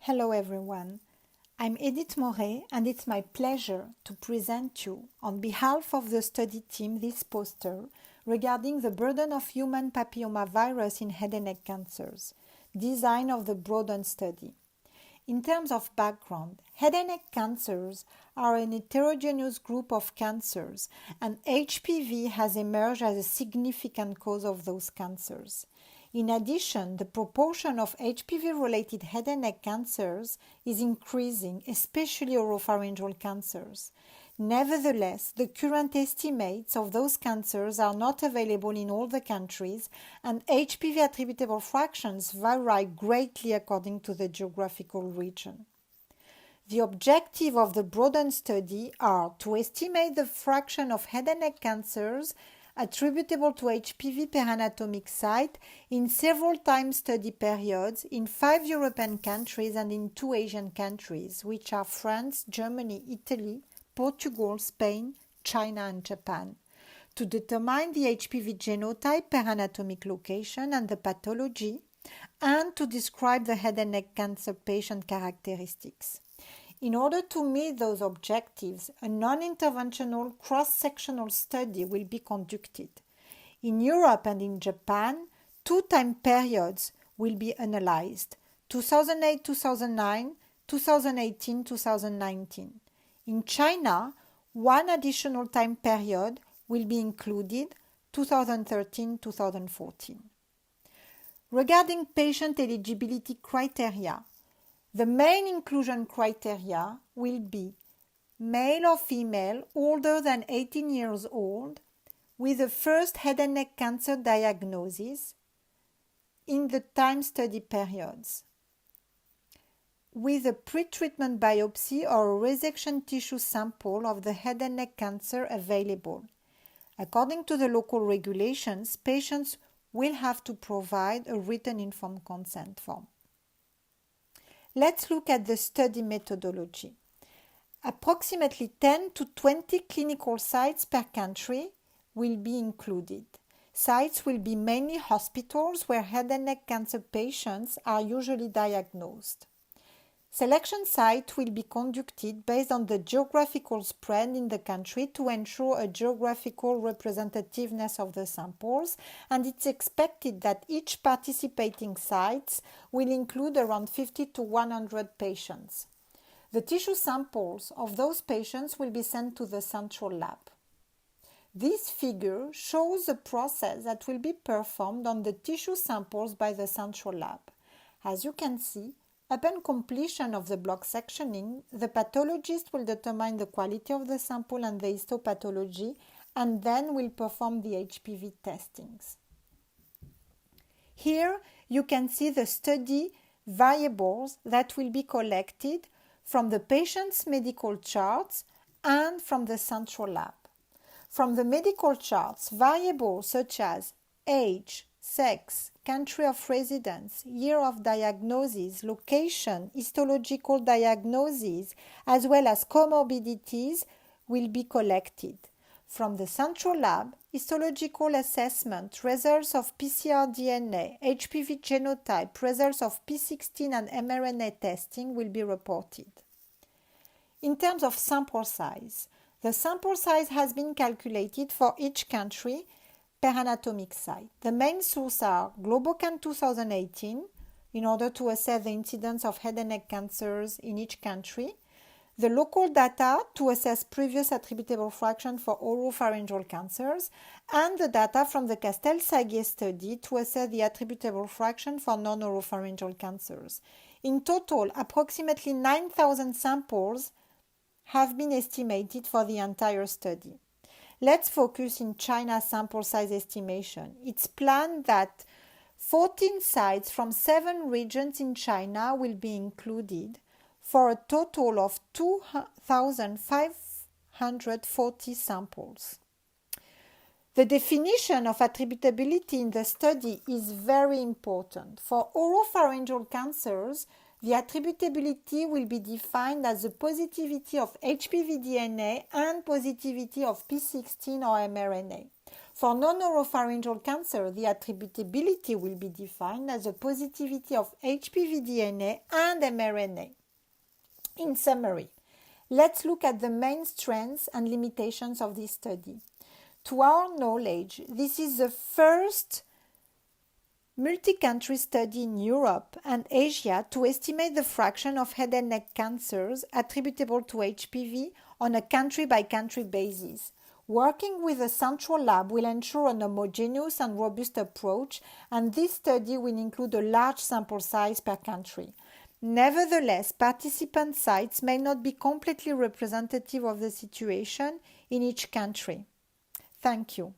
Hello everyone, I'm Edith Moret and it's my pleasure to present you, on behalf of the study team, this poster regarding the burden of human papillomavirus in head and neck cancers, design of the Broaden study. In terms of background, head and neck cancers are an heterogeneous group of cancers and HPV has emerged as a significant cause of those cancers. In addition, the proportion of HPV-related head and neck cancers is increasing, especially oropharyngeal cancers. Nevertheless, the current estimates of those cancers are not available in all the countries, and HPV attributable fractions vary greatly according to the geographical region. The objective of the Broaden study are to estimate the fraction of head and neck cancers attributable to HPV per anatomic site in several time study periods in 5 European countries and in 2 Asian countries, which are France, Germany, Italy, Portugal, Spain, China, and Japan, to determine the HPV genotype per anatomic location and the pathology, and to describe the head and neck cancer patient characteristics. In order to meet those objectives, a non-interventional cross-sectional study will be conducted. In Europe and in Japan, 2 time periods will be analyzed: 2008-2009, 2018-2019. In China, 1 additional time period will be included, 2013-2014. Regarding patient eligibility criteria, the main inclusion criteria will be male or female older than 18 years old with a first head and neck cancer diagnosis in the time study periods, with a pretreatment biopsy or a resection tissue sample of the head and neck cancer available. According to the local regulations, patients will have to provide a written informed consent form. Let's look at the study methodology. Approximately 10 to 20 clinical sites per country will be included. Sites will be mainly hospitals where head and neck cancer patients are usually diagnosed. Selection sites will be conducted based on the geographical spread in the country to ensure a geographical representativeness of the samples, and it's expected that each participating site will include around 50 to 100 patients. The tissue samples of those patients will be sent to the central lab. This figure shows the process that will be performed on the tissue samples by the central lab. As you can see, upon completion of the block sectioning, the pathologist will determine the quality of the sample and the histopathology, and then will perform the HPV testings. Here you can see the study variables that will be collected from the patient's medical charts and from the central lab. From the medical charts, variables such as age, sex, country of residence, year of diagnosis, location, histological diagnosis, as well as comorbidities will be collected. From the central lab, histological assessment, results of PCR DNA, HPV genotype, results of P16 and mRNA testing will be reported. In terms of sample size, the sample size has been calculated for each country per anatomic site. The main sources are Globocan 2018 in order to assess the incidence of head and neck cancers in each country, the local data to assess previous attributable fraction for oropharyngeal cancers, and the data from the Castel-Saguier study to assess the attributable fraction for non-oropharyngeal cancers. In total, approximately 9,000 samples have been estimated for the entire study. Let's focus in China's sample size estimation. It's planned that 14 sites from 7 regions in China will be included for a total of 2,540 samples. The definition of attributability in the study is very important. For oropharyngeal cancers, the attributability will be defined as the positivity of HPV DNA and positivity of P16 or mRNA. For non-oropharyngeal cancer, the attributability will be defined as the positivity of HPV DNA and mRNA. In summary, let's look at the main strengths and limitations of this study. To our knowledge, this is the first multi-country study in Europe and Asia to estimate the fraction of head and neck cancers attributable to HPV on a country-by-country basis. Working with a central lab will ensure an homogeneous and robust approach, and this study will include a large sample size per country. Nevertheless, participant sites may not be completely representative of the situation in each country. Thank you.